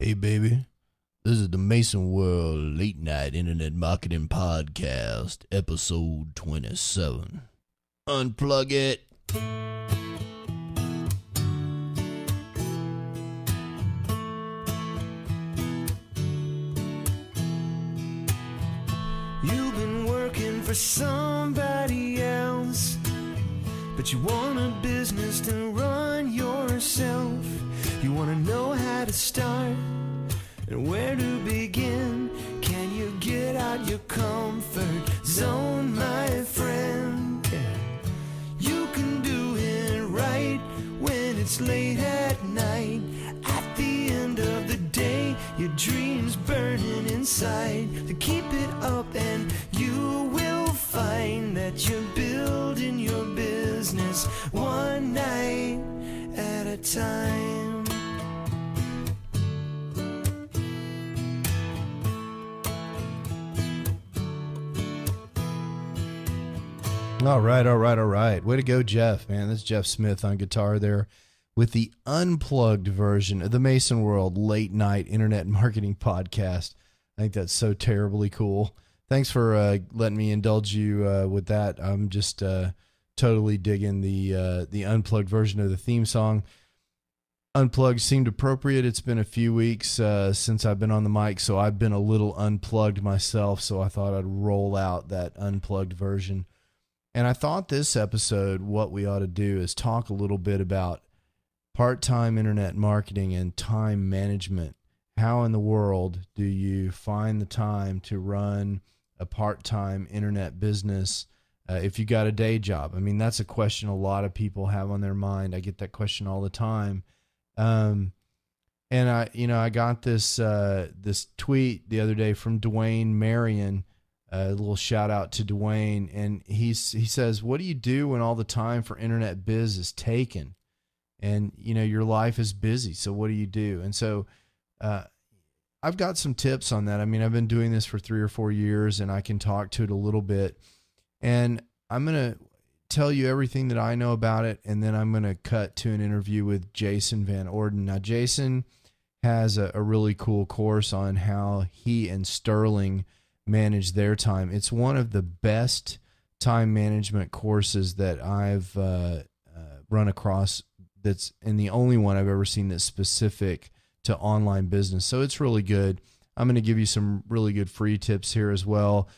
Hey, baby. This is the Mason World Late Night Internet Marketing Podcast, episode 27. Unplug it. You've been working for somebody else, but you want a business to run yourself. You want to know how to start and where to begin. Can you get out your comfort zone, my friend? Yeah. You can do it right when it's late at night. At the end of the day, your dreams burning inside. To keep it up and you will find that you're building your business one night at a time. All right. Way to go, Geoff, man. That's Geoff Smith on guitar there with the unplugged version of the Mason World Late Night Internet Marketing Podcast. I think that's so terribly cool. Thanks for letting me indulge you with that. I'm just totally digging the unplugged version of the theme song. Unplugged seemed appropriate. It's been a few weeks since I've been on the mic, so I've been a little unplugged myself, so I thought I'd roll out that unplugged version. And I thought this episode, what we ought to do is talk a little bit about part-time internet marketing and time management. How in the world do you find the time to run a part-time internet business if you got a day job? I mean, that's a question a lot of people have on their mind. I get that question all the time. And I got this tweet the other day from Dwayne Marion. A little shout out to Dwayne, and he says, "What do you do when all the time for internet biz is taken, and your life is busy? So what do you do?" And so, I've got some tips on that. I mean, I've been doing this for 3 or 4 years, and I can talk to it a little bit. And I'm gonna tell you everything that I know about it, and then I'm gonna cut to an interview with Jason Van Orden. Now, Jason has a really cool course on how he and Sterling manage their time. It's one of the best time management courses that I've run across, and the only one I've ever seen that's specific to online business. So it's really good. I'm going to give you some really good free tips here as well.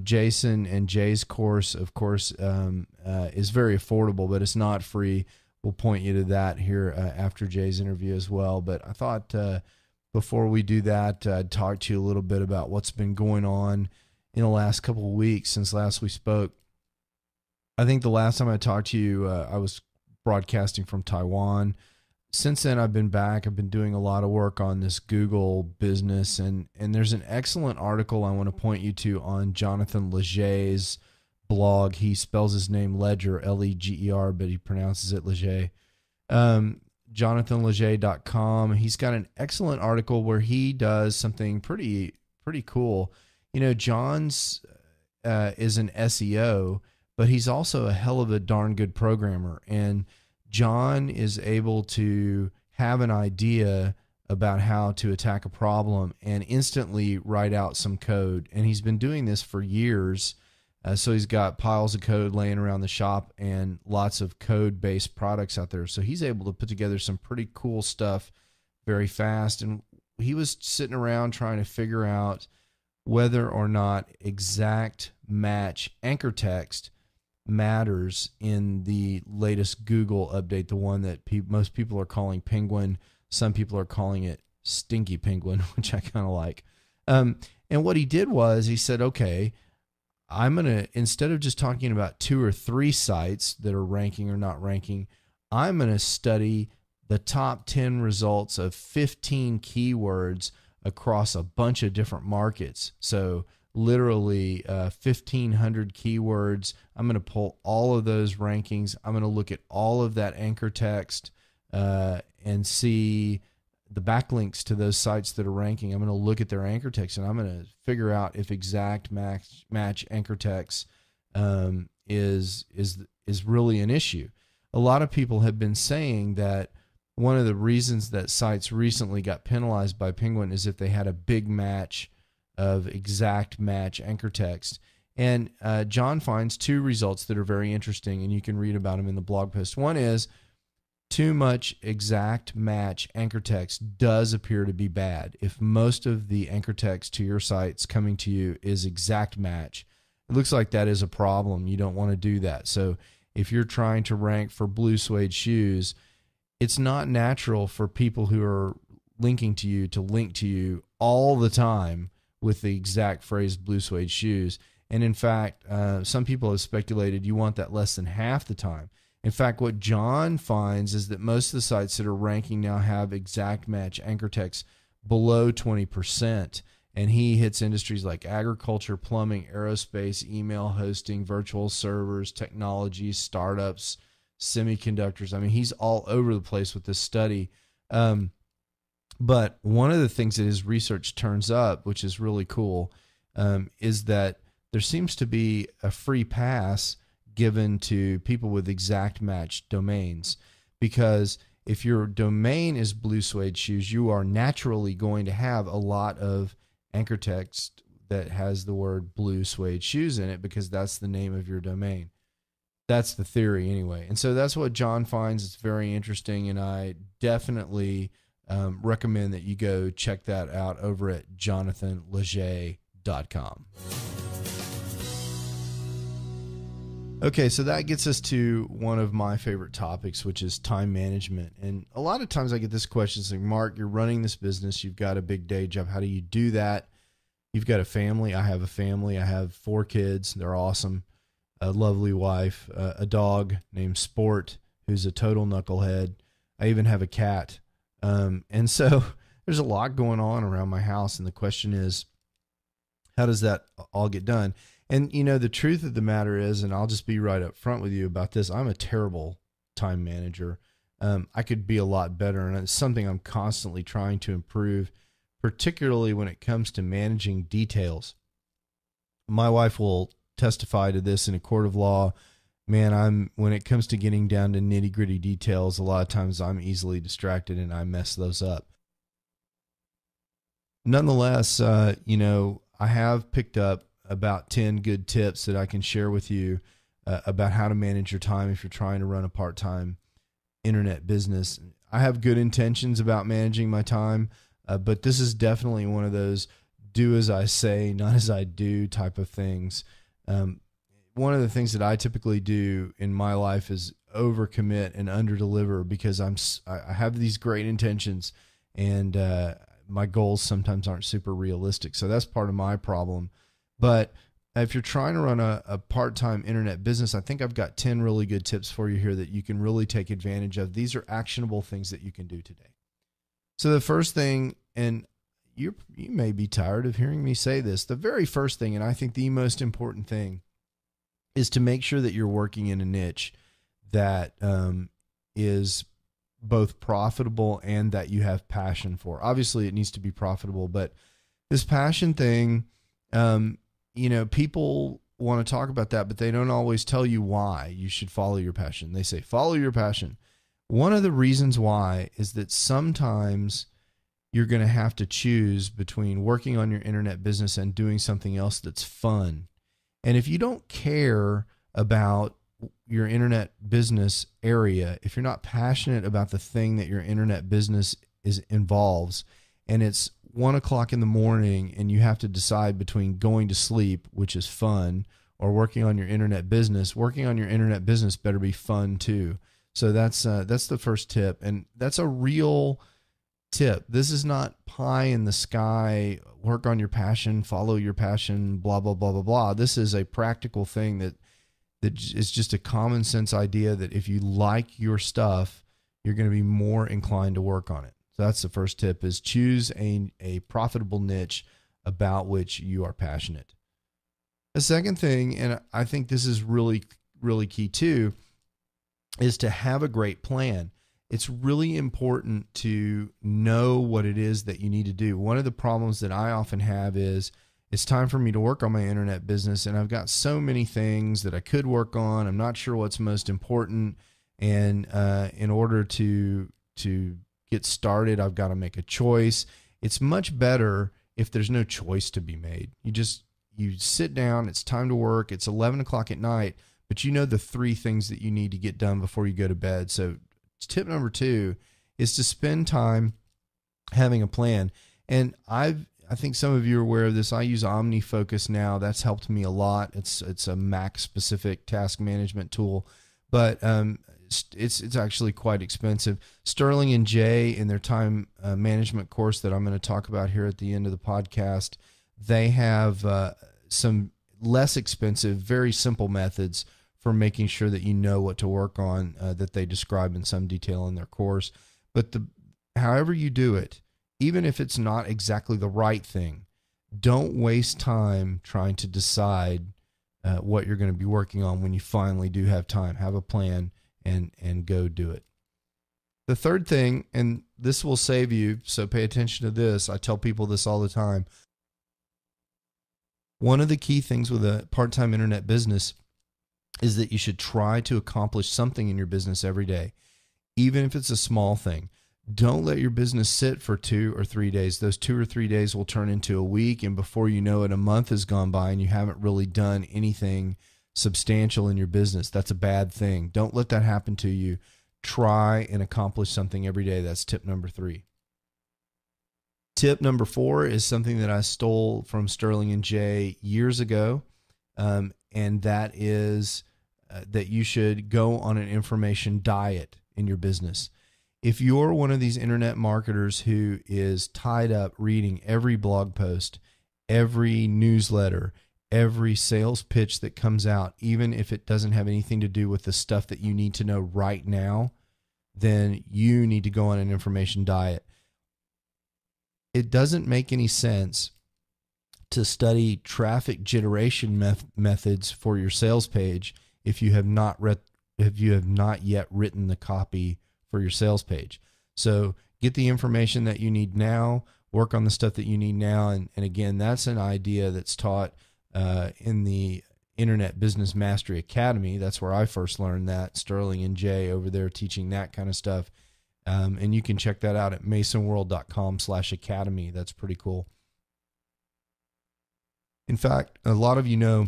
Jason and Jay's course, of course, is very affordable, but it's not free. We'll point you to that here after Jay's interview as well. But I thought before we do that, I'd talk to you a little bit about what's been going on in the last couple of weeks since last we spoke. I think the last time I talked to you, I was broadcasting from Taiwan. Since then, I've been back. I've been doing a lot of work on this Google business, and there's an excellent article I want to point you to on Jonathan Leger's blog. He spells his name Ledger, Leger, but he pronounces it Leger. JonathanLeger.com. He's got an excellent article where he does something pretty cool. John's is an SEO, but he's also a hell of a darn good programmer. And John is able to have an idea about how to attack a problem and instantly write out some code. And he's been doing this for years. So he's got piles of code laying around the shop and lots of code-based products out there. So he's able to put together some pretty cool stuff very fast. And he was sitting around trying to figure out whether or not exact match anchor text matters in the latest Google update, the one that most people are calling Penguin. Some people are calling it Stinky Penguin, which I kind of like. And what he did was he said, okay, I'm going to, instead of just talking about 2 or 3 sites that are ranking or not ranking, I'm going to study the top 10 results of 15 keywords across a bunch of different markets. So literally 1,500 keywords. I'm going to pull all of those rankings. I'm going to look at all of that anchor text and see the backlinks to those sites that are ranking. I'm going to look at their anchor text, and I'm going to figure out if exact match anchor text is really an issue. A lot of people have been saying that one of the reasons that sites recently got penalized by Penguin is if they had a big match of exact match anchor text. And John finds two results that are very interesting, and you can read about them in the blog post. One is too much exact match anchor text does appear to be bad. If most of the anchor text to your sites coming to you is exact match, it looks like that is a problem. You don't want to do that. So if you're trying to rank for blue suede shoes, it's not natural for people who are linking to you to link to you all the time with the exact phrase blue suede shoes. And in fact, some people have speculated you want that less than half the time. In fact, what John finds is that most of the sites that are ranking now have exact match anchor text below 20%. And he hits industries like agriculture, plumbing, aerospace, email hosting, virtual servers, technology, startups, semiconductors. I mean, he's all over the place with this study. But one of the things that his research turns up, which is really cool, is that there seems to be a free pass given to people with exact match domains, because if your domain is blue suede shoes, you are naturally going to have a lot of anchor text that has the word blue suede shoes in it, because that's the name of your domain. That's the theory anyway. And so that's what John finds. It's very interesting, and I definitely recommend that you go check that out over at jonathanleger.com. Okay, so that gets us to one of my favorite topics, which is time management. And a lot of times I get this question, it's like, Mark, you're running this business, you've got a big day job. How do you do that? You've got a family. I have a family. I have 4 kids. They're awesome. A lovely wife, a dog named Sport, who's a total knucklehead. I even have a cat. And so there's a lot going on around my house. And the question is, how does that all get done? And, you know, the truth of the matter is, and I'll just be right up front with you about this, I'm a terrible time manager. I could be a lot better, and it's something I'm constantly trying to improve, particularly when it comes to managing details. My wife will testify to this in a court of law. Man, when it comes to getting down to nitty-gritty details, a lot of times I'm easily distracted and I mess those up. Nonetheless, you know, I have picked up about 10 good tips that I can share with you about how to manage your time if you're trying to run a part-time internet business. I have good intentions about managing my time, but this is definitely one of those do as I say, not as I do type of things. One of the things that I typically do in my life is overcommit and underdeliver, because I have these great intentions, and my goals sometimes aren't super realistic. So that's part of my problem. But if you're trying to run a part-time internet business, I think I've got 10 really good tips for you here that you can really take advantage of. These are actionable things that you can do today. So the first thing, and you may be tired of hearing me say this, the very first thing, and I think the most important thing, is to make sure that you're working in a niche that is both profitable and that you have passion for. Obviously, it needs to be profitable, but this passion thing, you know, people want to talk about that, but they don't always tell you why you should follow your passion. They say, follow your passion. One of the reasons why is that sometimes you're going to have to choose between working on your internet business and doing something else that's fun. And if you don't care about your internet business area, if you're not passionate about the thing that your internet business involves, and it's 1 o'clock in the morning and you have to decide between going to sleep, which is fun, or working on your internet business, working on your internet business better be fun too. So that's the first tip. And that's a real tip. This is not pie in the sky, work on your passion, follow your passion, blah, blah, blah, blah, blah. This is a practical thing that is just a common sense idea that if you like your stuff, you're going to be more inclined to work on it. So that's the first tip, is choose a profitable niche about which you are passionate. The second thing, and I think this is really, really key too, is to have a great plan. It's really important to know what it is that you need to do. One of the problems that I often have is it's time for me to work on my internet business, and I've got so many things that I could work on. I'm not sure what's most important. And in order to to get started. I've got to make a choice. It's much better if there's no choice to be made. You sit down, it's time to work, it's 11 o'clock at night, but you know the 3 things that you need to get done before you go to bed. So tip number 2 is to spend time having a plan. And I think some of you are aware of this. I use OmniFocus now. That's helped me a lot. It's a Mac specific task management tool, but it's actually quite expensive. Sterling and Jay, in their time management course that I'm going to talk about here at the end of the podcast, they have some less expensive, very simple methods for making sure that you know what to work on that they describe in some detail in their course. But however you do it, even if it's not exactly the right thing, don't waste time trying to decide what you're going to be working on when you finally do have time. Have a plan and go do it. The third thing, and this will save you, so pay attention to this. I tell people this all the time. One of the key things with a part-time internet business is that you should try to accomplish something in your business every day, even if it's a small thing. Don't let your business sit for 2 or 3 days. Those 2 or 3 days will turn into a week, and before you know it, a month has gone by and you haven't really done anything substantial in your business. That's a bad thing. Don't let that happen to you. Try and accomplish something every day. That's tip number 3. Tip number 4 is something that I stole from Sterling and Jay years ago, and that is that you should go on an information diet in your business. If you're one of these internet marketers who is tied up reading every blog post, every newsletter, every sales pitch that comes out, even if it doesn't have anything to do with the stuff that you need to know right now, then you need to go on an information diet. It doesn't make any sense to study traffic generation methods for your sales page if you have not yet written the copy for your sales page. So get the information that you need now, work on the stuff that you need now. And again, that's an idea that's taught in the Internet Business Mastery Academy. That's where I first learned that. Sterling and Jay over there teaching that kind of stuff. And you can check that out at masonworld.com/academy. That's pretty cool. In fact, a lot of you know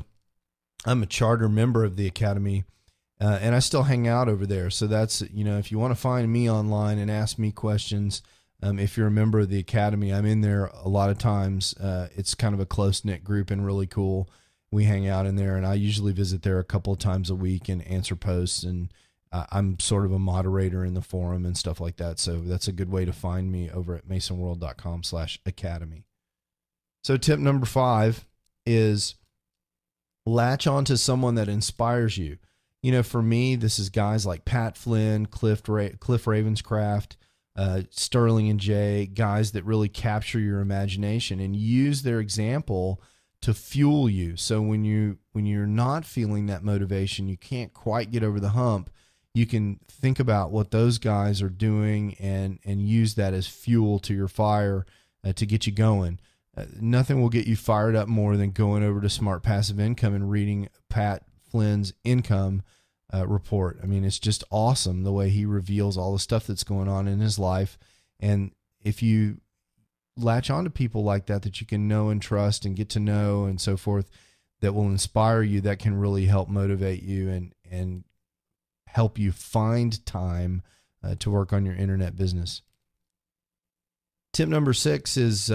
I'm a charter member of the Academy, and I still hang out over there. So that's, if you want to find me online and ask me questions, if you're a member of the Academy, I'm in there a lot of times. It's kind of a close-knit group and really cool. We hang out in there, and I usually visit there a couple of times a week and answer posts, and I'm sort of a moderator in the forum and stuff like that. So that's a good way to find me over at masonworld.com/academy. So tip number 5 is latch onto someone that inspires you. For me, this is guys like Pat Flynn, Cliff Ravenscraft, Sterling and Jay, guys that really capture your imagination and use their example to fuel you. So when you're not feeling that motivation, you can't quite get over the hump, you can think about what those guys are doing and use that as fuel to your fire to get you going. Nothing will get you fired up more than going over to Smart Passive Income and reading Pat Flynn's income report. I mean, it's just awesome the way he reveals all the stuff that's going on in his life. And if you latch on to people like that you can know and trust and get to know and so forth, that will inspire you, that can really help motivate you and help you find time to work on your internet business. Tip number 6 is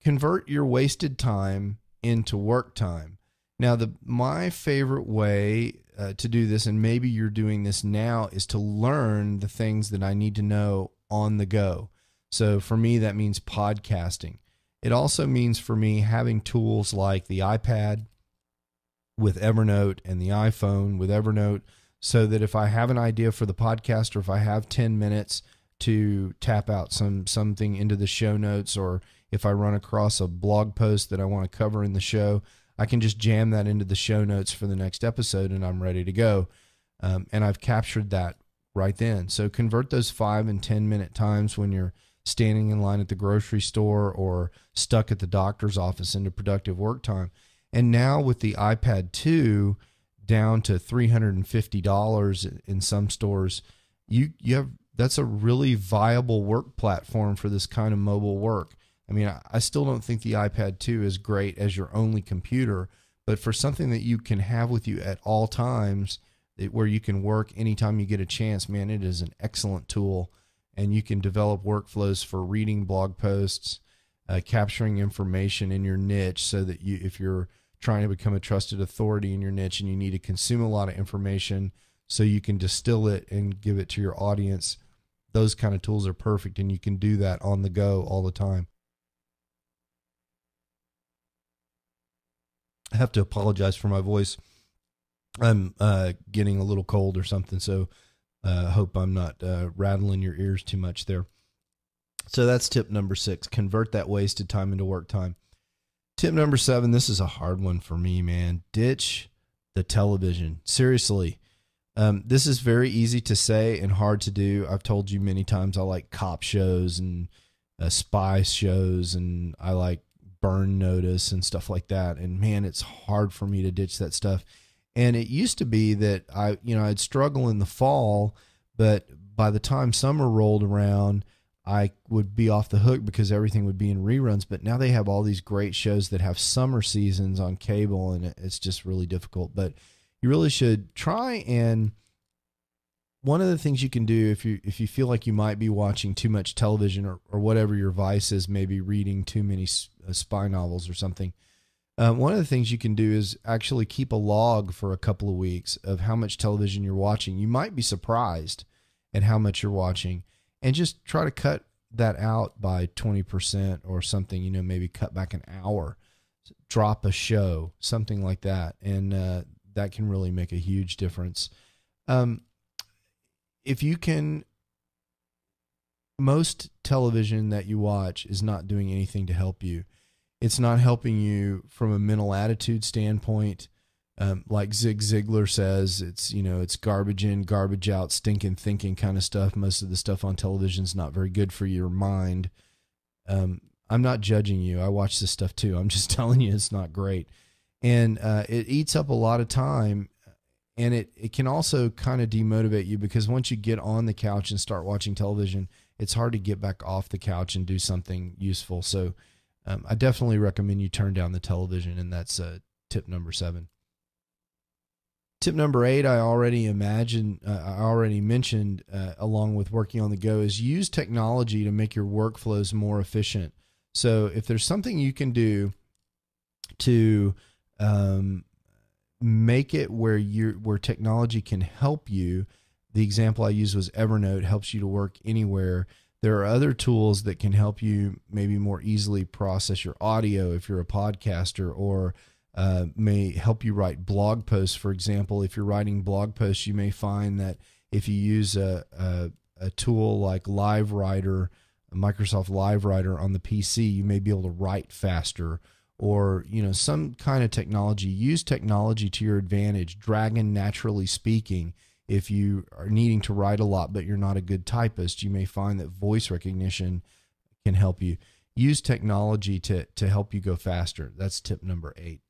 convert your wasted time into work time. Now, my favorite way to do this, and maybe you're doing this now, is to learn the things that I need to know on the go. So for me, that means podcasting. It also means for me having tools like the iPad with Evernote and the iPhone with Evernote, so that if I have an idea for the podcast, or if I have 10 minutes to tap out something into the show notes, or if I run across a blog post that I want to cover in the show, I can just jam that into the show notes for the next episode and I'm ready to go. And I've captured that right then. So convert those 5 and 10 minute times when you're standing in line at the grocery store or stuck at the doctor's office into productive work time. And now with the iPad 2 down to $350 in some stores, you have that's a really viable work platform for this kind of mobile work. I mean, I still don't think the iPad 2 is great as your only computer, but for something that you can have with you at all times, where you can work anytime you get a chance, man, it is an excellent tool. And you can develop workflows for reading blog posts, capturing information in your niche, so that if you're trying to become a trusted authority in your niche and you need to consume a lot of information so you can distill it and give it to your audience, those kind of tools are perfect, and you can do that on the go all the time. I have to apologize for my voice. I'm getting a little cold or something, so hope I'm not rattling your ears too much there. So that's tip number 6, convert that wasted time into work time. Tip number 7, this is a hard one for me, man. Ditch the television. Seriously. This is very easy to say and hard to do. I've told you many times I like cop shows and spy shows, and I like Burn Notice and stuff like that. And man, it's hard for me to ditch that stuff. And it used to be that I'd struggle in the fall, but by the time summer rolled around, I would be off the hook because everything would be in reruns. But now they have all these great shows that have summer seasons on cable, and it's just really difficult. But you really should try. And one of the things you can do if you feel like you might be watching too much television or whatever your vice is, maybe reading too many spy novels or something, one of the things you can do is actually keep a log for a couple of weeks of how much television you're watching. You might be surprised at how much you're watching, and just try to cut that out by 20% or something, maybe cut back an hour, drop a show, something like that. And that can really make a huge difference. If you can, most television that you watch is not doing anything to help you. It's not helping you from a mental attitude standpoint. Like Zig Ziglar says, it's garbage in, garbage out, stinking thinking kind of stuff. Most of the stuff on television is not very good for your mind. I'm not judging you. I watch this stuff too. I'm just telling you it's not great. And it eats up a lot of time, and it can also kind of demotivate you, because once you get on the couch and start watching television, it's hard to get back off the couch and do something useful. So I definitely recommend you turn down the television, and that's tip number 7. Tip number 8, I already mentioned, along with working on the go, is use technology to make your workflows more efficient. So if there's something you can do to make it where technology can help you, the example I used was Evernote, helps you to work anywhere. There are other tools that can help you maybe more easily process your audio if you're a podcaster, or may help you write blog posts. For example, if you're writing blog posts, you may find that if you use a tool like LiveWriter, Microsoft LiveWriter on the PC, you may be able to write faster, or some kind of technology. Use technology to your advantage. Dragon Naturally Speaking. If you are needing to write a lot but you're not a good typist, you may find that voice recognition can help you. Use technology to help you go faster. That's tip number 8.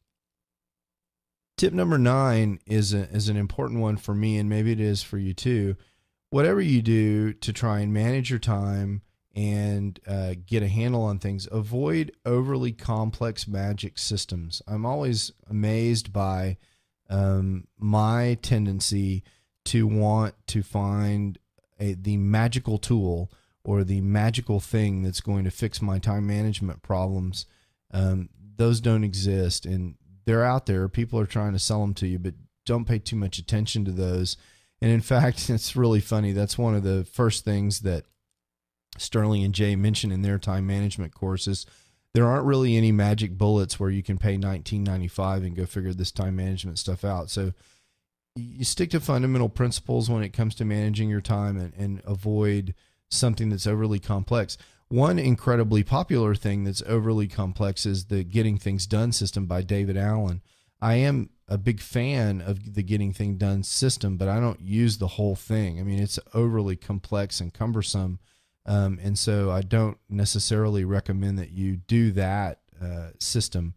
Tip number 9 is an important one for me, and maybe it is for you too. Whatever you do to try and manage your time and get a handle on things, avoid overly complex magic systems. I'm always amazed by my tendency to want to find the magical tool or the magical thing that's going to fix my time management problems. Those don't exist, and they're out there. People are trying to sell them to you, but don't pay too much attention to those. And in fact, it's really funny. That's one of the first things that Sterling and Jay mention in their time management courses. There aren't really any magic bullets where you can pay $19.95 and go figure this time management stuff out. So you stick to fundamental principles when it comes to managing your time, and avoid something that's overly complex. One incredibly popular thing that's overly complex is the Getting Things Done system by David Allen. I am a big fan of the Getting Things Done system, but I don't use the whole thing. I mean, it's overly complex and cumbersome. And so I don't necessarily recommend that you do that system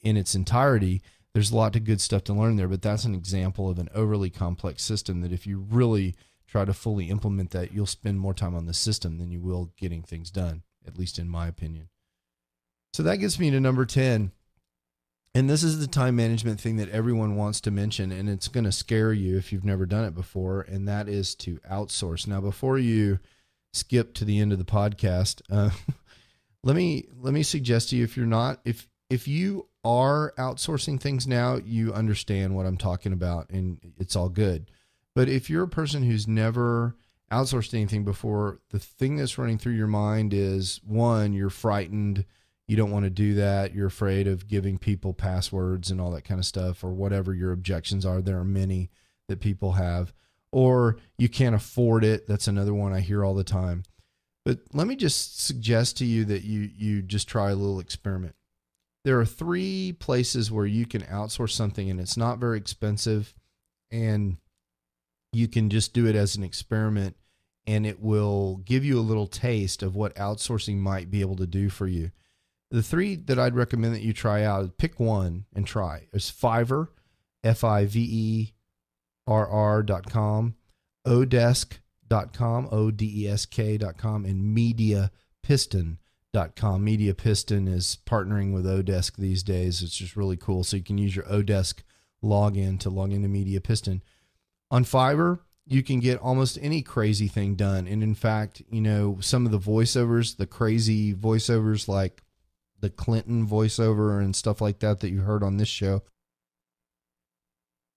in its entirety. There's a lot of good stuff to learn there, but that's an example of an overly complex system that if you really try to fully implement that, you'll spend more time on the system than you will getting things done, at least in my opinion. So that gets me to number 10. And this is the time management thing that everyone wants to mention, and it's going to scare you if you've never done it before, and that is to outsource. Now, before you skip to the end of the podcast, let me suggest to you, if you are outsourcing things now, you understand what I'm talking about, and it's all good. But if you're a person who's never outsourced anything before, the thing that's running through your mind is, one, you're frightened. You don't want to do that. You're afraid of giving people passwords and all that kind of stuff, or whatever your objections are. There are many that people have. Or you can't afford it. That's another one I hear all the time. But let me just suggest to you that you just try a little experiment. There are 3 places where you can outsource something, and it's not very expensive, and you can just do it as an experiment, and it will give you a little taste of what outsourcing might be able to do for you. The 3 that I'd recommend that you try out, pick one and try. There's Fiverr, Fiverr.com, Odesk.com, Odesk.com, and MediaPiston.com. Media Piston is partnering with Odesk these days. It's just really cool. So you can use your Odesk login to log into Media Piston. On Fiverr, you can get almost any crazy thing done. And in fact, some of the voiceovers, the crazy voiceovers like the Clinton voiceover and stuff like that you heard on this show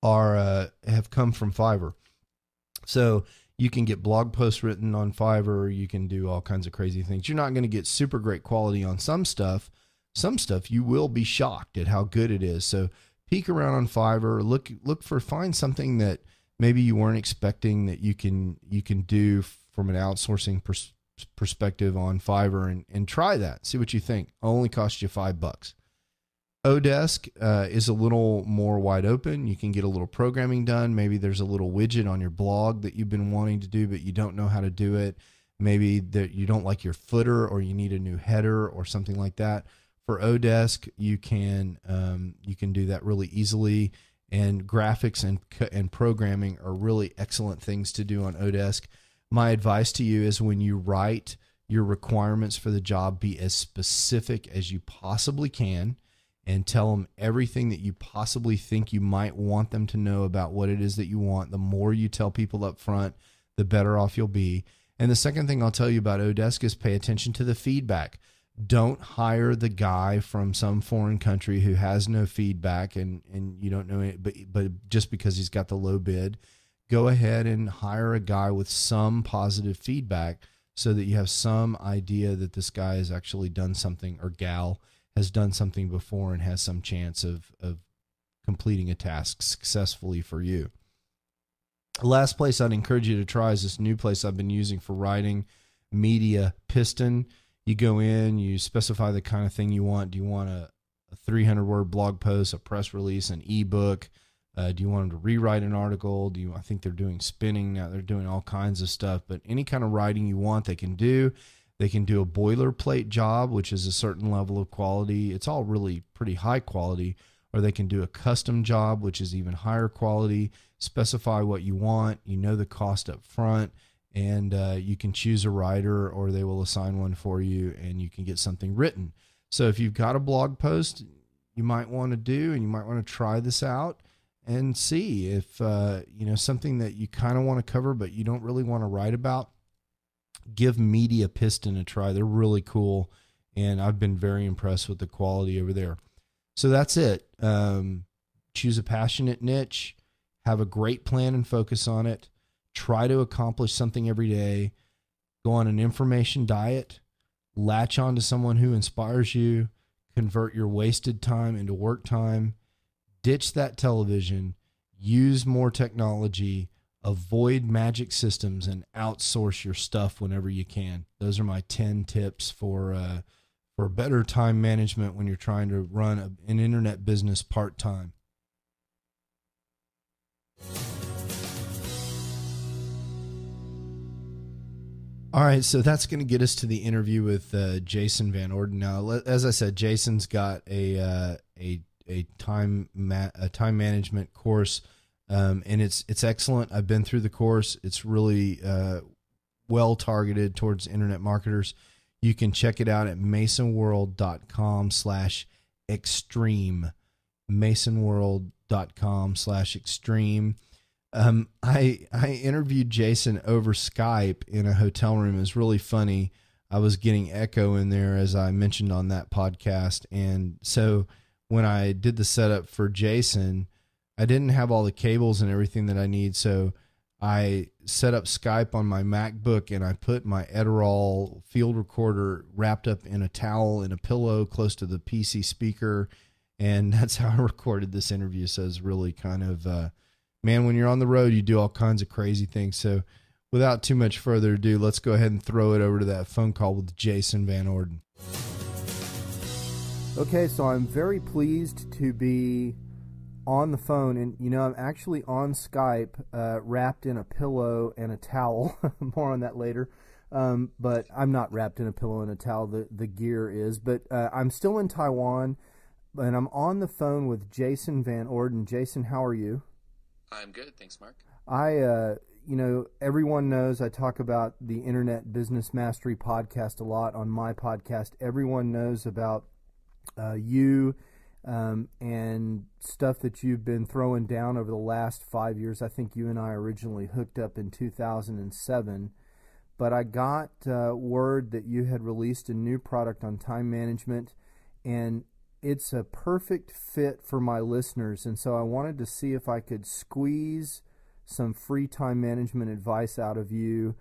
have come from Fiverr. So you can get blog posts written on Fiverr. You can do all kinds of crazy things. You're not going to get super great quality on some stuff. Some stuff you will be shocked at how good it is. So peek around on Fiverr, find something that maybe you weren't expecting that you can do from an outsourcing perspective on Fiverr, and try that. See what you think. It'll only cost you $5. Odesk is a little more wide open. You can get a little programming done. Maybe there's a little widget on your blog that you've been wanting to do, but you don't know how to do it. Maybe that you don't like your footer, or you need a new header or something like that. For Odesk, you can do that really easily. And graphics and programming are really excellent things to do on Odesk. My advice to you is, when you write your requirements for the job, be as specific as you possibly can, and tell them everything that you possibly think you might want them to know about what it is that you want. The more you tell people up front, the better off you'll be. And the second thing I'll tell you about Odesk is pay attention to the feedback. Don't hire the guy from some foreign country who has no feedback and you don't know it, but just because he's got the low bid. Go ahead and hire a guy with some positive feedback, so that you have some idea that this guy has actually done something, or gal has done something before and has some chance of completing a task successfully for you. The last place I'd encourage you to try is this new place I've been using for writing, Media Piston. You go in, you specify the kind of thing you want. Do you want a 300-word blog post, a press release, an ebook? Do you want them to rewrite an article? I think they're doing spinning now. They're doing all kinds of stuff, but any kind of writing you want, they can do. They can do a boilerplate job, which is a certain level of quality. It's all really pretty high quality. Or they can do a custom job, which is even higher quality. Specify what you want. You know the cost up front, and you can choose a writer, or they will assign one for you, and you can get something written. So if you've got a blog post you might want to do, and you might want to try this out and see if something that you kind of want to cover but you don't really want to write about, give Media Piston a try. They're really cool, and I've been very impressed with the quality over there. So that's it. Choose a passionate niche, have a great plan and focus on it. Try to accomplish something every day. Go on an information diet. Latch on to someone who inspires you. Convert your wasted time into work time. Ditch that television. Use more technology. Avoid magic systems, and outsource your stuff whenever you can. Those are my 10 tips for better time management when you're trying to run an internet business part-time. All right, so that's going to get us to the interview with Jason Van Orden. Now, as I said, Jason's got a time management course And it's excellent. I've been through the course. It's really well targeted towards internet marketers. You can check it out at masonworld.com/extreme. masonworld.com/extreme. I interviewed Jason over Skype in a hotel room. It was really funny. I was getting echo in there, as I mentioned on that podcast. And so when I did the setup for Jason, I didn't have all the cables and everything that I need. So I set up Skype on my MacBook, and I put my Adderall field recorder wrapped up in a towel in a pillow close to the PC speaker. And that's how I recorded this interview. So it's really kind of, man, when you're on the road, you do all kinds of crazy things. So without too much further ado, let's go ahead and throw it over to that phone call with Jason Van Orden. Okay, so I'm very pleased to be on the phone, and I'm actually on Skype, wrapped in a pillow and a towel. More on that later. But I'm not wrapped in a pillow and a towel. The gear is, but I'm still in Taiwan, and I'm on the phone with Jason Van Orden. Jason, how are you? I'm good, thanks, Mark. Everyone knows I talk about the Internet Business Mastery podcast a lot on my podcast. Everyone knows about you. And stuff that you've been throwing down over the last 5 years. I think you and I originally hooked up in 2007, but I got word that you had released a new product on time management, and it's a perfect fit for my listeners. And so I wanted to see if I could squeeze some free time management advice out of you,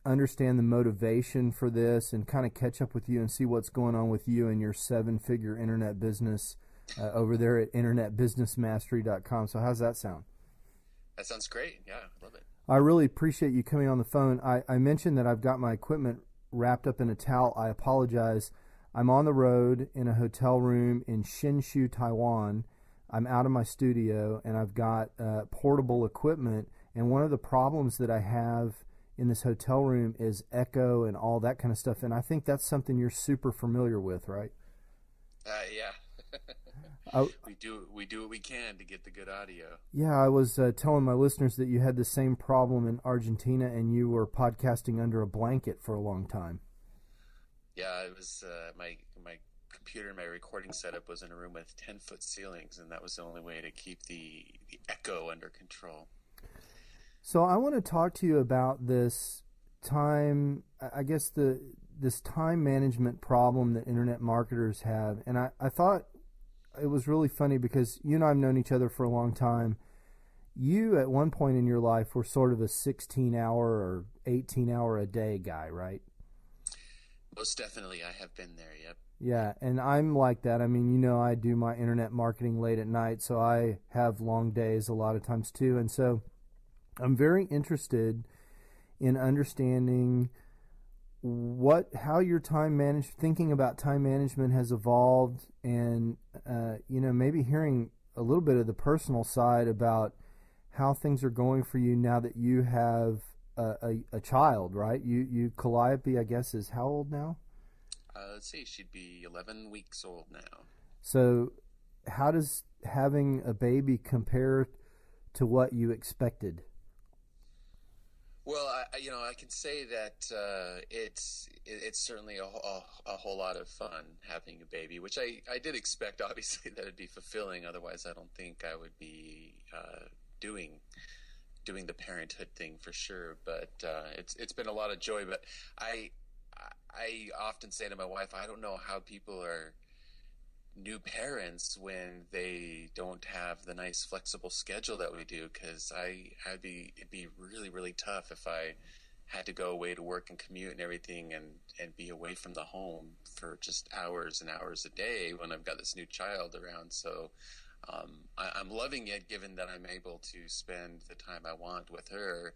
understand the motivation for this, and kind of catch up with you and see what's going on with you and your 7-figure internet business over there at internetbusinessmastery.com. So how's that sound? That sounds great. Yeah, I love it. I really appreciate you coming on the phone. I mentioned that I've got my equipment wrapped up in a towel. I apologize. I'm on the road in a hotel room in Hsinchu, Taiwan. I'm out of my studio, and I've got portable equipment. And one of the problems that I have in this hotel room is echo and all that kind of stuff. And I think that's something you're super familiar with, right? Yeah. We do what we can to get the good audio. Yeah, I was telling my listeners that you had the same problem in Argentina, and you were podcasting under a blanket for a long time. Yeah, it was my computer, my recording setup was in a room with 10-foot ceilings, and that was the only way to keep the echo under control. So I want to talk to you about this time, I guess this time management problem that internet marketers have. And I thought it was really funny because you and I have known each other for a long time. You, at one point in your life, were sort of a 16-hour or 18-hour-a-day guy, right? Most definitely, I have been there, yep. Yeah, and I'm like that. I mean, I do my internet marketing late at night, so I have long days a lot of times too. And so I'm very interested in understanding how your thinking about time management has evolved, and maybe hearing a little bit of the personal side about how things are going for you now that you have a child, right? You Calliope, I guess, is how old now? Let's see, she'd be 11 weeks old now. So how does having a baby compare to what you expected? Well, I can say that it's certainly a whole lot of fun having a baby, which I did expect, obviously, that it'd be fulfilling. Otherwise, I don't think I would be doing the parenthood thing for sure. But it's been a lot of joy. But I often say to my wife, I don't know how people are new parents when they don't have the nice flexible schedule that we do, because it'd be really, really tough if I had to go away to work and commute and everything and be away from the home for just hours and hours a day when I've got this new child around. So I'm loving it, given that I'm able to spend the time I want with her,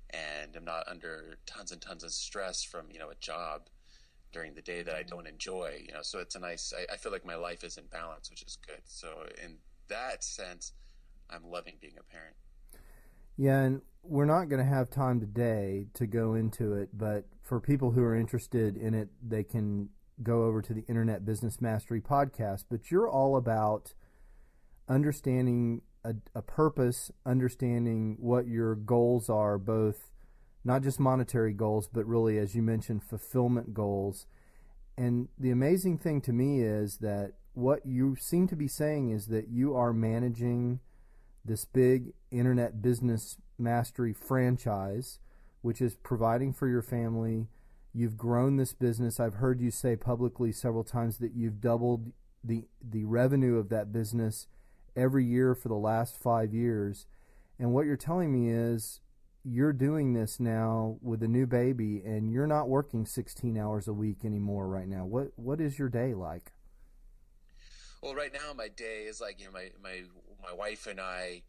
and I'm not under tons and tons of stress from a job during the day that I don't enjoy, so it's a nice, I feel like my life is in balance, which is good. So in that sense, I'm loving being a parent. Yeah, and we're not going to have time today to go into it, but for people who are interested in it, they can go over to the Internet Business Mastery podcast. But you're all about understanding a purpose, understanding what your goals are, both not just monetary goals, but really, as you mentioned, fulfillment goals. And the amazing thing to me is that what you seem to be saying is that you are managing this big internet business mastery franchise, which is providing for your family. You've grown this business. I've heard you say publicly several times that you've doubled the revenue of that business every year for the last 5 years. And what you're telling me is you're doing this now with a new baby, and you're not working 16 hours a week anymore right now. What is your day like? Well, right now my day is like, my wife and I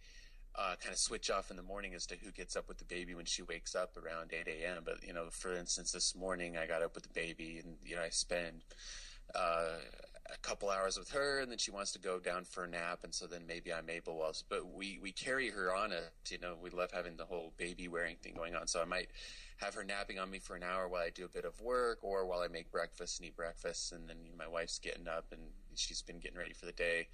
kind of switch off in the morning as to who gets up with the baby when she wakes up around 8 a.m. But, for instance, this morning I got up with the baby, and, I spend a couple hours with her, and then she wants to go down for a nap, and so then maybe I'm able but we carry her on it. We love having the whole baby wearing thing going on, so I might have her napping on me for an hour while I do a bit of work, or while I make breakfast and eat breakfast, and then my wife's getting up and she's been getting ready for the day.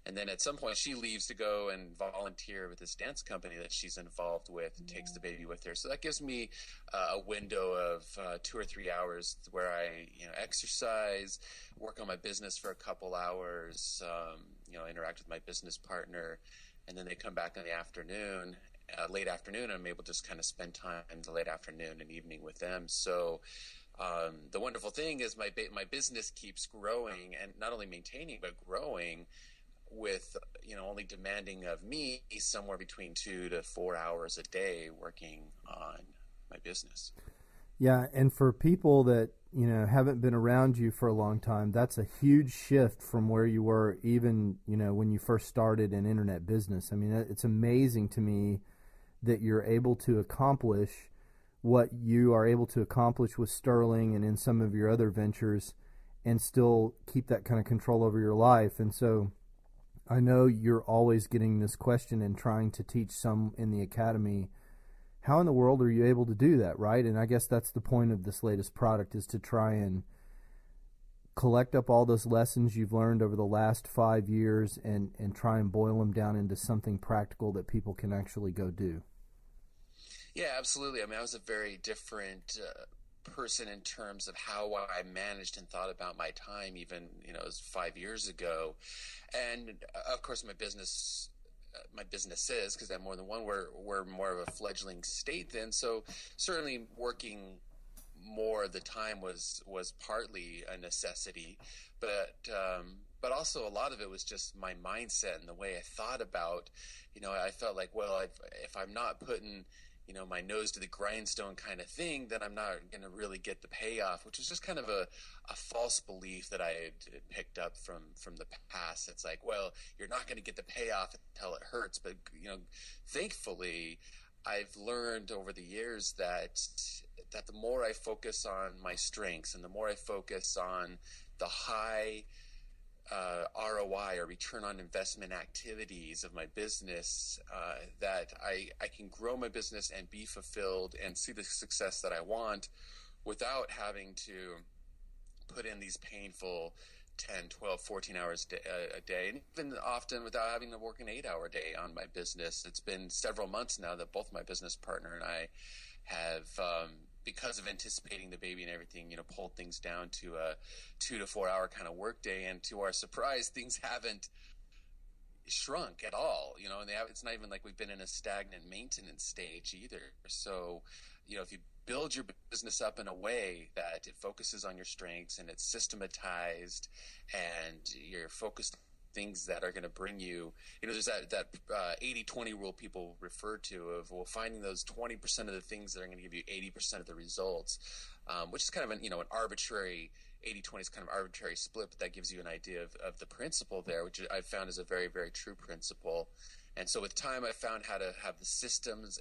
And then at some point she leaves to go and volunteer with this dance company that she's involved with, and takes the baby with her. So that gives me a window of 2 or 3 hours where I, exercise, work on my business for a couple hours, interact with my business partner, and then they come back in the afternoon, late afternoon, and I'm able to just kind of spend time in the late afternoon and evening with them. So the wonderful thing is my business keeps growing, and not only maintaining but growing, with only demanding of me somewhere between 2 to 4 hours a day working on my business. Yeah, and for people that haven't been around you for a long time, that's a huge shift from where you were even when you first started in internet business. I mean, it's amazing to me that you're able to accomplish what you are able to accomplish with Sterling and in some of your other ventures, and still keep that kind of control over your life. And so I know you're always getting this question and trying to teach some in the academy. How in the world are you able to do that, right? And I guess that's the point of this latest product, is to try and collect up all those lessons you've learned over the last 5 years and try and boil them down into something practical that people can actually go do. Yeah, absolutely. I mean, I was a very different person in terms of how I managed and thought about my time, even, it was 5 years ago. And of course, my businesses, because I have more than one, we're more of a fledgling state then. So certainly working more of the time was partly a necessity, but also a lot of it was just my mindset and the way I thought about, I felt like, well, if I'm not putting my nose to the grindstone kind of thing, then I'm not going to really get the payoff, which was just kind of a false belief that I had picked up from the past. It's like, well, you're not going to get the payoff until it hurts. But, thankfully, I've learned over the years that the more I focus on my strengths and the more I focus on the high ROI, or return on investment activities of my business, that I can grow my business and be fulfilled and see the success that I want without having to put in these painful 10, 12, 14 hours a day, and even often without having to work an 8-hour day on my business. It's been several months now that both my business partner and I have, because of anticipating the baby and everything, pulled things down to a 2 to 4 hour kind of work day. And to our surprise, things haven't shrunk at all, and it's not even like we've been in a stagnant maintenance stage either. So, if you build your business up in a way that it focuses on your strengths and it's systematized, and you're focused things that are going to bring you, there's that 80-20 rule people refer to of, well, finding those 20% of the things that are going to give you 80% of the results, which is kind of an arbitrary 80-20 is kind of arbitrary split, but that gives you an idea of the principle there, which I've found is a very, very true principle. And so with time, I found how to have the systems.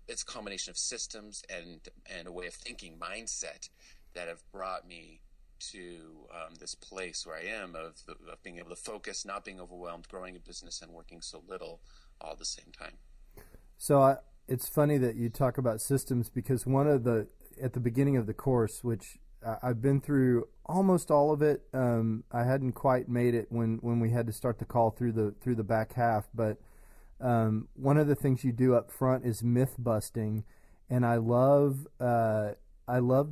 It's a combination of systems and a way of thinking, mindset, that have brought me to this place where I am of being able to focus, not being overwhelmed, growing a business, and working so little all at the same time. So it's funny that you talk about systems, because at the beginning of the course, which I've been through almost all of it, I hadn't quite made it when we had to start the call through the back half, but one of the things you do up front is myth busting, and I love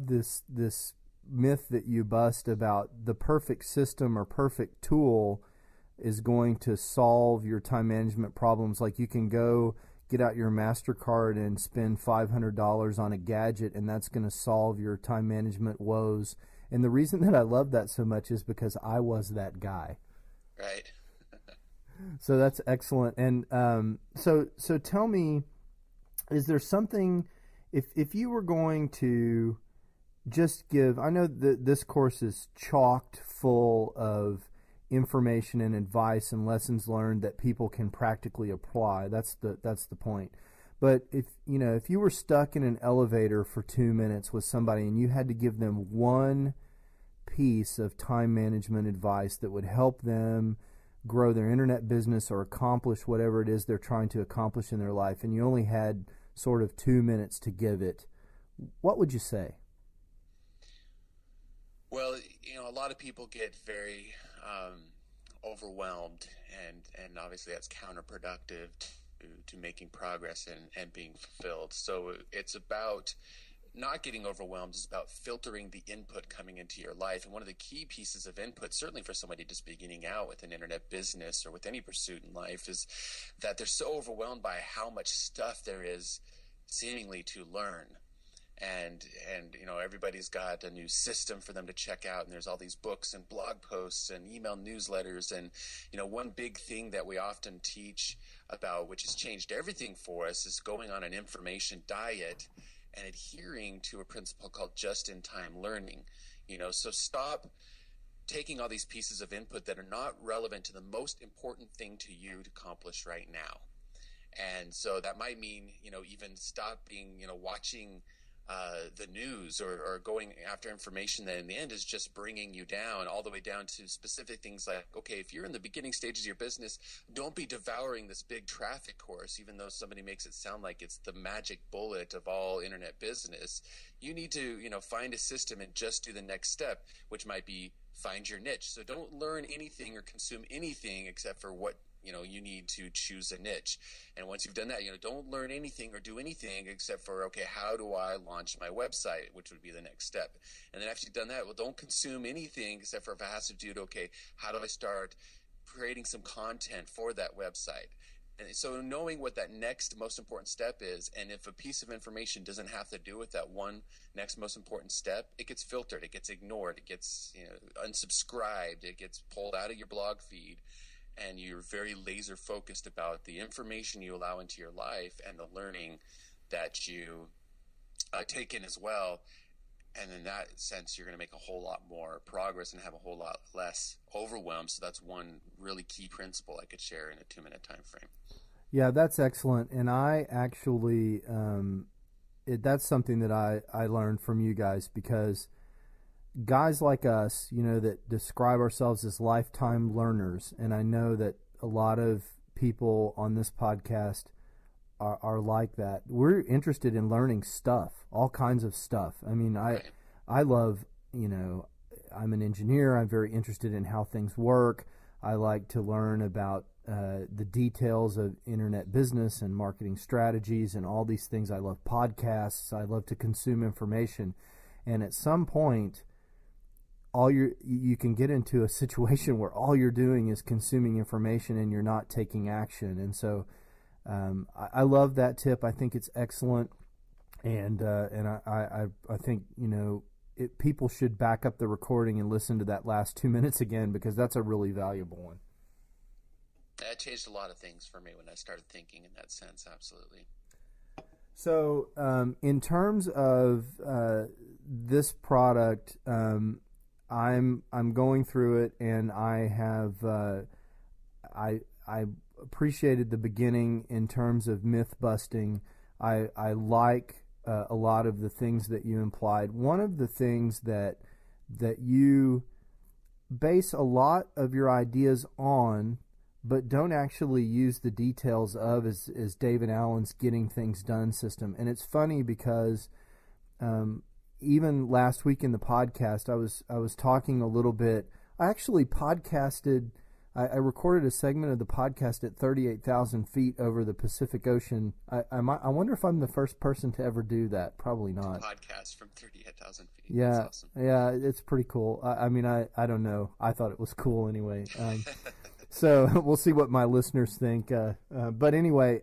this myth that you bust about the perfect system or perfect tool is going to solve your time management problems. Like you can go get out your MasterCard and spend $500 on a gadget, and that's going to solve your time management woes. And the reason that I love that so much is because I was that guy. Right. So that's excellent. And so tell me, is there something, if you were going to just give, I know that this course is chocked full of information and advice and lessons learned that people can practically apply. That's the point. But if you were stuck in an elevator for 2 minutes with somebody and you had to give them one piece of time management advice that would help them grow their internet business or accomplish whatever it is they're trying to accomplish in their life, and you only had sort of 2 minutes to give it, what would you say? Well, a lot of people get very overwhelmed, and obviously that's counterproductive to making progress and being fulfilled. So it's about not getting overwhelmed. It's about filtering the input coming into your life. And one of the key pieces of input, certainly for somebody just beginning out with an internet business or with any pursuit in life, is that they're so overwhelmed by how much stuff there is seemingly to learn. And everybody's got a new system for them to check out, and there's all these books and blog posts and email newsletters. And one big thing that we often teach about, which has changed everything for us, is going on an information diet and adhering to a principle called just-in-time learning. So stop taking all these pieces of input that are not relevant to the most important thing to you to accomplish right now. And so that might mean, even stopping, watching the news or going after information that in the end is just bringing you down, all the way down to specific things like, okay, if you're in the beginning stages of your business, don't be devouring this big traffic course, even though somebody makes it sound like it's the magic bullet of all internet business. You need to, find a system and just do the next step, which might be find your niche. So don't learn anything or consume anything except for what you need to choose a niche. And once you've done that, don't learn anything or do anything except for, okay, how do I launch my website, which would be the next step. And then after you've done that, well, don't consume anything except for if it has to do to, okay, how do I start creating some content for that website? And so knowing what that next most important step is, and if a piece of information doesn't have to do with that one next most important step, it gets filtered, it gets ignored, it gets unsubscribed, it gets pulled out of your blog feed. And you're very laser focused about the information you allow into your life and the learning that you take in as well. And in that sense, you're going to make a whole lot more progress and have a whole lot less overwhelm. So that's one really key principle I could share in a 2-minute time frame. Yeah, that's excellent. And I actually, that's something that I learned from you guys, because guys like us, that describe ourselves as lifetime learners, and I know that a lot of people on this podcast are like that. We're interested in learning stuff, all kinds of stuff. I mean, I love, I'm an engineer. I'm very interested in how things work. I like to learn about the details of internet business and marketing strategies and all these things. I love podcasts. I love to consume information. And at some point, you can get into a situation where all you're doing is consuming information and you're not taking action. And so I love that tip. I think it's excellent, and I think people should back up the recording and listen to that last 2 minutes again, because that's a really valuable one. That changed a lot of things for me when I started thinking in that sense. Absolutely. So in terms of this product, I'm going through it, and I have I appreciated the beginning in terms of myth busting. I like a lot of the things that you implied. One of the things that you base a lot of your ideas on, but don't actually use the details of, is David Allen's Getting Things Done system. And it's funny because even last week in the podcast, I was talking a little bit. I actually podcasted I recorded a segment of the podcast at 38,000 feet over the Pacific Ocean. I wonder if I'm the first person to ever do that. Probably not. Podcast from 38,000 feet. Yeah, that's awesome. Yeah, it's pretty cool. I mean, I don't know. I thought it was cool anyway. So we'll see what my listeners think. But anyway,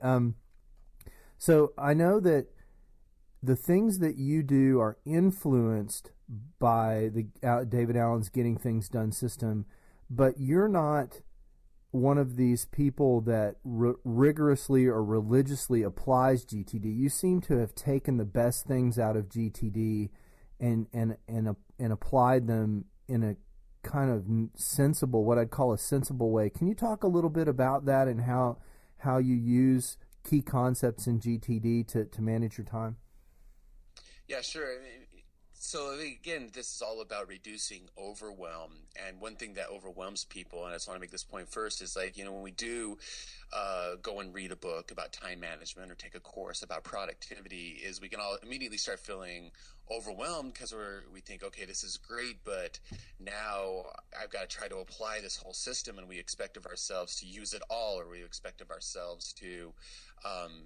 so I know that the things that you do are influenced by the David Allen's Getting Things Done system, but you're not one of these people that rigorously or religiously applies GTD. You seem to have taken the best things out of GTD and applied them in a kind of sensible, what I'd call a sensible way. Can you talk a little bit about that and how you use key concepts in GTD to manage your time? Yeah, sure. I mean, so again, this is all about reducing overwhelm. And one thing that overwhelms people, and I just want to make this point first, is like, when we do go and read a book about time management or take a course about productivity, is we can all immediately start feeling overwhelmed because we think, okay, this is great, but now I've got to try to apply this whole system, and we expect of ourselves to use it all, or we expect of ourselves to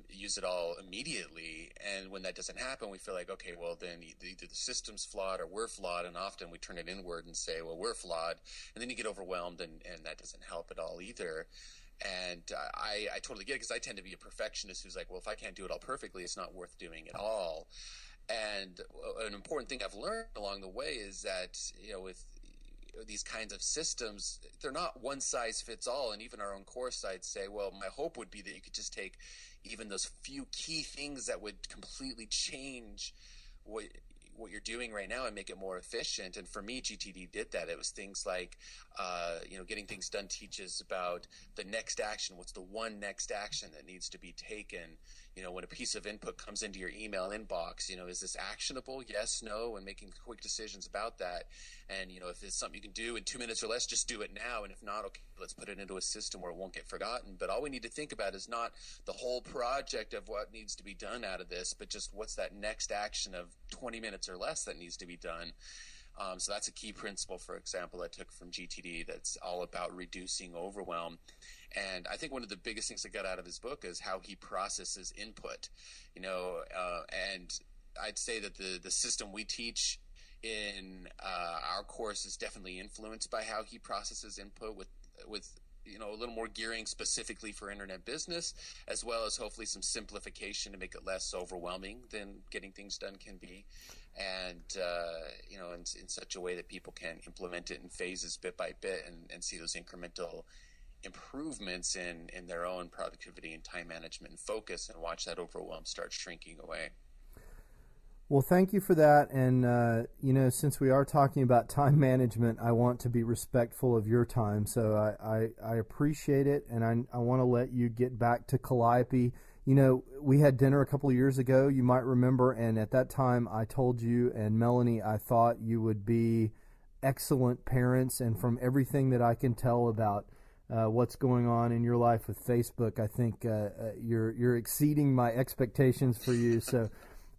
use it all immediately. And when that doesn't happen, we feel like, okay, well, then either the system's flawed or we're flawed, and often we turn it inward and say, well, we're flawed, and then you get overwhelmed, and that doesn't help at all either. And I totally get it, because I tend to be a perfectionist who's like, well, if I can't do it all perfectly, it's not worth doing at all. And an important thing I've learned along the way is that, with these kinds of systems, they're not one size fits all. And even our own course sites say, well, my hope would be that you could just take even those few key things that would completely change what you're doing right now and make it more efficient. And for me, GTD did that. It was things like, Getting Things Done teaches about the next action. What's the one next action that needs to be taken? When a piece of input comes into your email inbox, is this actionable? Yes, no, and making quick decisions about that. And, if it's something you can do in 2 minutes or less, just do it now. And if not, okay, let's put it into a system where it won't get forgotten. But all we need to think about is not the whole project of what needs to be done out of this, but just what's that next action of 20 minutes or less that needs to be done. So that's a key principle, for example, I took from GTD that's all about reducing overwhelm. And I think one of the biggest things I got out of his book is how he processes input, and I'd say that the system we teach in our course is definitely influenced by how he processes input with a little more gearing specifically for internet business, as well as hopefully some simplification to make it less overwhelming than Getting Things Done can be. And, in such a way that people can implement it in phases bit by bit and see those incremental improvements in their own productivity and time management and focus, and watch that overwhelm start shrinking away. Well, thank you for that. And, since we are talking about time management, I want to be respectful of your time. So I appreciate it. And I want to let you get back to Calliope. We had dinner a couple of years ago, you might remember. And at that time, I told you and Melanie, I thought you would be excellent parents. And from everything that I can tell about what's going on in your life with Facebook, I think you're exceeding my expectations for you. So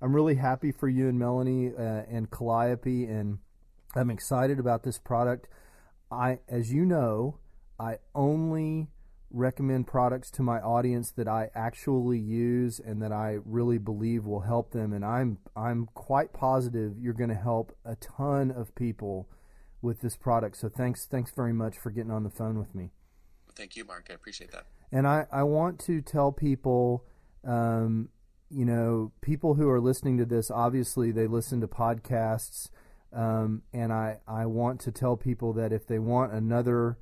I'm really happy for you and Melanie and Calliope, and I'm excited about this product. As you know, I only recommend products to my audience that I actually use and that I really believe will help them, and I'm quite positive you're going to help a ton of people with this product. So thanks very much for getting on the phone with me. Thank you, Mark. I appreciate that. And I want to tell people, people who are listening to this, obviously they listen to podcasts, and I want to tell people that if they want another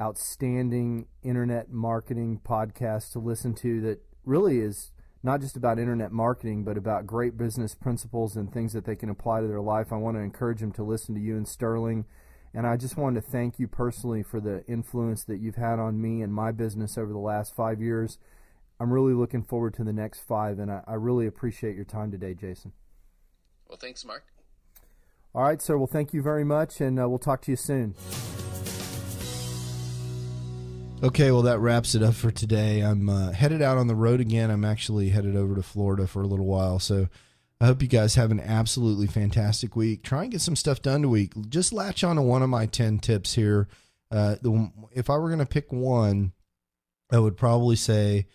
outstanding internet marketing podcast to listen to that really is not just about internet marketing, but about great business principles and things that they can apply to their life, I want to encourage them to listen to you and Sterling. And I just wanted to thank you personally for the influence that you've had on me and my business over the last 5 years. I'm really looking forward to the next 5, and I really appreciate your time today, Jason. Well, thanks, Mark. All right, sir. Well, thank you very much, and we'll talk to you soon. Okay, well, that wraps it up for today. I'm headed out on the road again. I'm actually headed over to Florida for a little while, so I hope you guys have an absolutely fantastic week. Try and get some stuff done this week. Just latch on to one of my 10 tips here. If I were going to pick one, I would probably say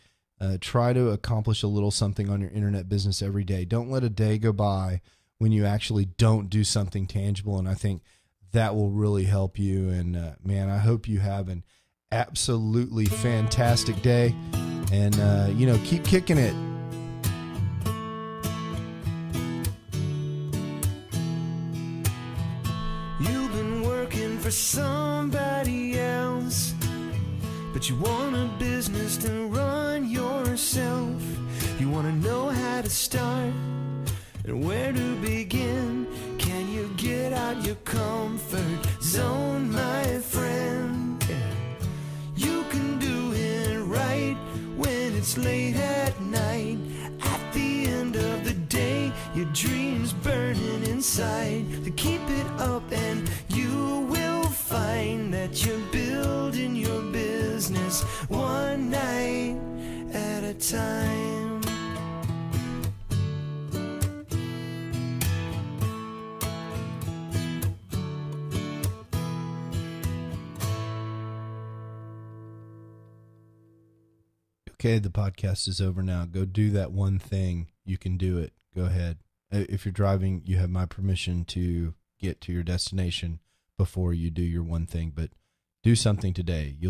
try to accomplish a little something on your internet business every day. Don't let a day go by when you actually don't do something tangible. And I think that will really help you. And man, I hope you have an absolutely fantastic day. And, keep kicking it. You've been working for somebody else, but you want a business to run yourself. You want to know how to start and where to begin. Can you get out your comfort zone, my friend? You can do it right when it's late at night. At the end of the day, your dreams burning inside. To keep it up and you will find that you're building your business one night at a time. Okay, the podcast is over now. Go do that one thing. You can do it. Go ahead. If you're driving, you have my permission to get to your destination before you do your one thing, but do something today. You'll